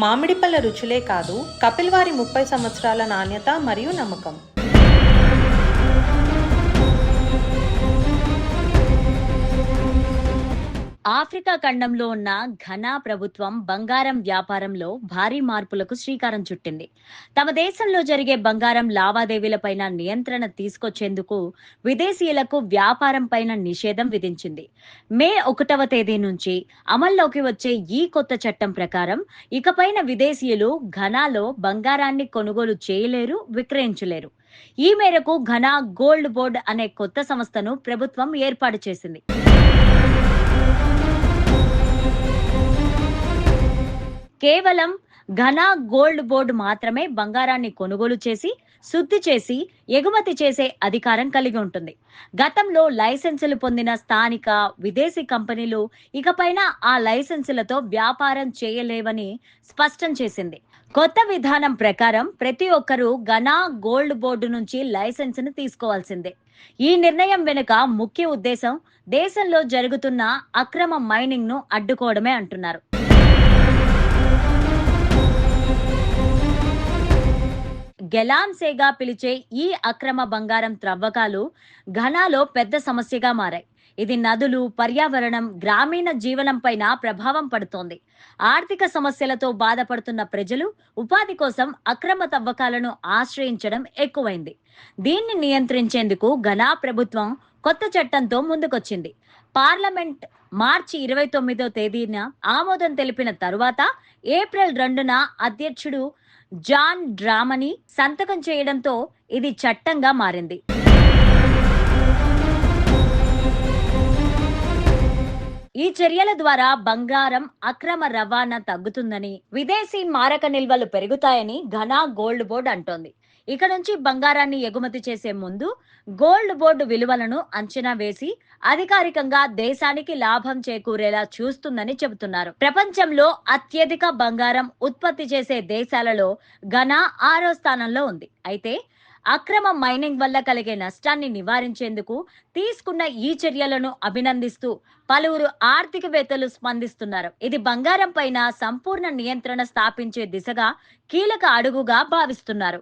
మామిడి పళ్ళ రుచులే కాదు, కపిల్ వారి 30 సంవత్సరాల నాణ్యత మరియు నమ్మకం. ఆఫ్రికా ఖండంలో ఉన్న ఘనా ప్రభుత్వం బంగారం వ్యాపారంలో భారీ మార్పులకు శ్రీకారం చుట్టింది. తమ దేశంలో జరిగే బంగారం లావాదేవీలపైన నియంత్రణ తీసుకొచ్చేందుకు విదేశీయులకు వ్యాపారం పైన నిషేధం విధించింది. మే 1వ తేదీ నుంచి అమల్లోకి వచ్చే ఈ కొత్త చట్టం ప్రకారం ఇకపైన విదేశీయులు ఘనాలో బంగారాన్ని కొనుగోలు చేయలేరు, విక్రయించలేరు. ఈ మేరకు ఘనా గోల్డ్ బోర్డ్ అనే కొత్త సంస్థను ప్రభుత్వం ఏర్పాటు చేసింది. కేవలం ఘనా గోల్డ్ బోర్డు మాత్రమే బంగారాన్ని కొనుగోలు చేసి, శుద్ధి చేసి, ఎగుమతి చేసే అధికారం కలిగి ఉంటుంది. గతంలో లైసెన్సులు పొందిన స్థానిక, విదేశీ కంపెనీలు ఇకపైన ఆ లైసెన్సులతో వ్యాపారం చేయలేవని స్పష్టం చేసింది. కొత్త విధానం ప్రకారం ప్రతి ఒక్కరూ ఘనా గోల్డ్ బోర్డు నుంచి లైసెన్సును తీసుకోవాల్సిందే. ఈ నిర్ణయం వెనుక ముఖ్య ఉద్దేశం దేశంలో జరుగుతున్న అక్రమ మైనింగ్ ను అడ్డుకోవడమే అంటున్నారు. గెలాన్సేగా పిలిచే ఈ అక్రమ బంగారం త్రవ్వకాలు ఘనాలో పెద్ద సమస్యగా మారాయి. ఇది నదులు, పర్యావరణం, గ్రామీణ జీవనం పైన ప్రభావం పడుతోంది. ఆర్థిక సమస్యలతో బాధపడుతున్న ప్రజలు ఉపాధి కోసం అక్రమ తవ్వకాలను ఆశ్రయించడం ఎక్కువైంది. దీన్ని నియంత్రించేందుకు ఘనా ప్రభుత్వం కొత్త చట్టంతో ముందుకొచ్చింది. పార్లమెంట్ మార్చి 29వ తేదీన ఆమోదం తెలిపిన తరువాత ఏప్రిల్ 2న అధ్యక్షుడు జాన్ డ్రామనీ సంతకం చేయడంతో ఇది చట్టంగా మారింది. ఈ చర్యల ద్వారా బంగారం అక్రమ రవాణా తగ్గుతుందని, విదేశీ మారక నిల్వలు పెరుగుతాయని ఘనా గోల్డ్ బోర్డు అంటోంది. ఇక నుంచి బంగారాన్ని ఎగుమతి చేసే ముందు గోల్డ్ బోర్డు విలువలను అంచనా వేసి అధికారికంగా దేశానికి లాభం చేకూరేలా చూస్తుందని చెబుతున్నారు. ప్రపంచంలో అత్యధిక బంగారం ఉత్పత్తి చేసే దేశాలలో ఘనా 6వ స్థానంలో ఉంది. అయితే అక్రమ మైనింగ్ వల్ల కలిగే నష్టాన్ని నివారించేందుకు తీసుకున్న ఈ చర్యలను అభినందిస్తూ పలువురు ఆర్థికవేత్తలు స్పందిస్తున్నారు. ఇది బంగారం పైన సంపూర్ణ నియంత్రణ స్థాపించే దిశగా కీలక అడుగుగా భావిస్తున్నారు.